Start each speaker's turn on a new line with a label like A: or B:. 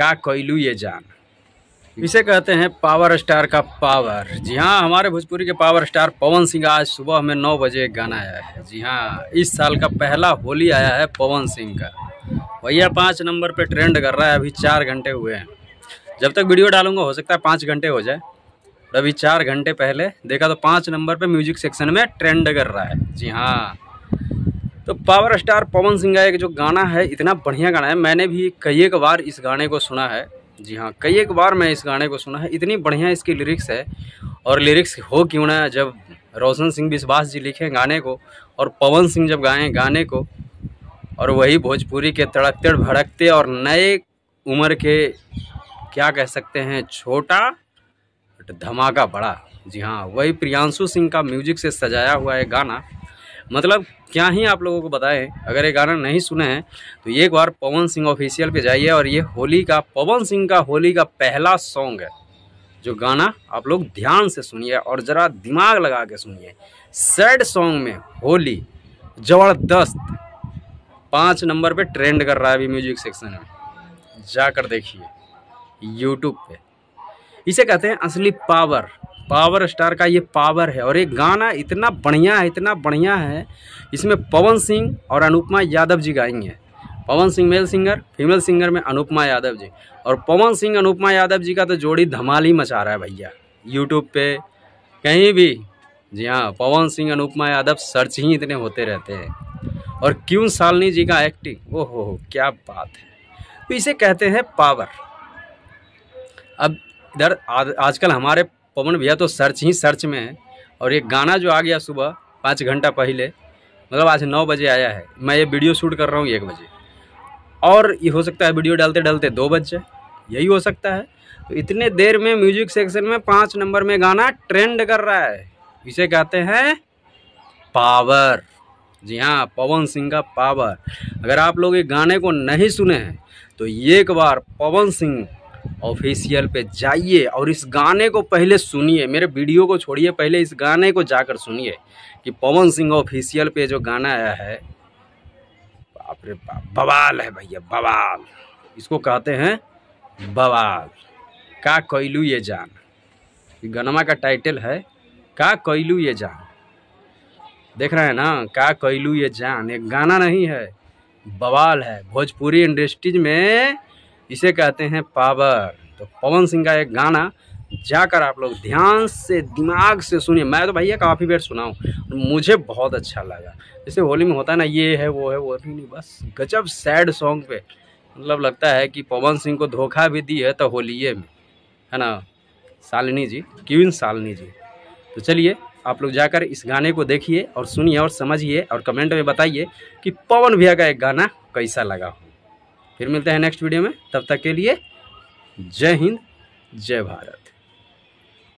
A: का कोयलू ये जान। इसे कहते हैं पावर स्टार का पावर। जी हाँ, हमारे भोजपुरी के पावर स्टार पवन सिंह आज सुबह में 9 बजे गाना आया है। जी हाँ, इस साल का पहला होली आया है पवन सिंह का। भैया 5 नंबर पे ट्रेंड कर रहा है। अभी 4 घंटे हुए हैं। जब तक वीडियो डालूंगा हो सकता है 5 घंटे हो जाए। अभी 4 घंटे पहले देखा तो 5 नंबर पे म्यूजिक सेक्शन में ट्रेंड कर रहा है। जी हाँ, तो पावर स्टार पवन सिंह का एक जो गाना है, इतना बढ़िया गाना है। मैंने भी कई एक बार इस गाने को सुना है। जी हाँ, कई एक बार मैं इस गाने को सुना है। इतनी बढ़िया इसकी लिरिक्स है। और लिरिक्स हो क्यों ना, जब रोशन सिंह विश्वास जी लिखे गाने को और पवन सिंह जब गाएँ गाने को, और वही भोजपुरी के तड़कते भड़कते और नए उम्र के क्या कह सकते हैं, छोटा धमाका बड़ा। जी हाँ, वही प्रियांशु सिंह का म्यूजिक से सजाया हुआ है गाना। मतलब क्या ही आप लोगों को बताएं। अगर ये गाना नहीं सुने हैं तो एक बार पवन सिंह ऑफिशियल पे जाइए। और ये होली का पवन सिंह का होली का पहला सॉन्ग है। जो गाना आप लोग ध्यान से सुनिए और ज़रा दिमाग लगा के सुनिए। सैड सॉन्ग में होली ज़बरदस्त 5 नंबर पे ट्रेंड कर रहा है अभी म्यूजिक सेक्शन में। जाकर देखिए यूट्यूब पे। इसे कहते हैं असली पावर। पावर स्टार का ये पावर है। और ये गाना इतना बढ़िया है, इतना बढ़िया है। इसमें पवन सिंह और अनुपमा यादव जी गाएंगे। Pawan Singh male singer, female singer में अनुपमा यादव जी। और पवन सिंह अनुपमा यादव जी का तो जोड़ी धमाल ही मचा रहा है भैया यूट्यूब पे कहीं भी। जी हाँ, पवन सिंह अनुपमा यादव सर्च ही इतने होते रहते हैं। और क्यों सालनी जी का एक्टिंग, ओहो क्या बात है। तो इसे कहते हैं पावर। अब इधर आजकल हमारे पवन भैया तो सर्च ही सर्च में है। और ये गाना जो आ गया सुबह 5 घंटा पहले, मतलब आज 9 बजे आया है। मैं ये वीडियो शूट कर रहा हूँ 1 बजे। और ये हो सकता है वीडियो डालते डालते 2 बज जाए, यही हो सकता है। तो इतने देर में म्यूजिक सेक्शन में 5 नंबर में गाना ट्रेंड कर रहा है। इसे कहते हैं पावर। जी हाँ, पवन सिंह का पावर। अगर आप लोग ये गाने को नहीं सुने हैं तो एक बार पवन सिंह ऑफिशियल पे जाइए और इस गाने को पहले सुनिए। मेरे वीडियो को छोड़िए, पहले इस गाने को जाकर सुनिए कि पवन सिंह ऑफिशियल पे जो गाना आया है, बाप रे बाप, बवाल है भैया, बवाल। इसको कहते हैं बवाल। का कोयलू ये जान, गाना का टाइटल है का कोयलू ये जान। देख रहे हैं ना, का कोयलू ये जान। एक गाना नहीं है, बवाल है। भोजपुरी इंडस्ट्रीज में इसे कहते हैं पावर। तो पवन सिंह का एक गाना जाकर आप लोग ध्यान से दिमाग से सुनिए। मैं तो भैया काफ़ी बार सुना हूँ, मुझे बहुत अच्छा लगा। जैसे होली में होता है ना, ये है वो है, वो नहीं, बस गजब सैड सॉन्ग पे। मतलब लगता है कि पवन सिंह को धोखा भी दी है तो होलिये में, है ना, सालिनी जी, क्वीन सालिनी जी। तो चलिए आप लोग जाकर इस गाने को देखिए और सुनिए और समझिए और कमेंट में बताइए कि पवन भैया का एक गाना कैसा लगा। फिर मिलते हैं नेक्स्ट वीडियो में। तब तक के लिए जय हिंद, जय भारत।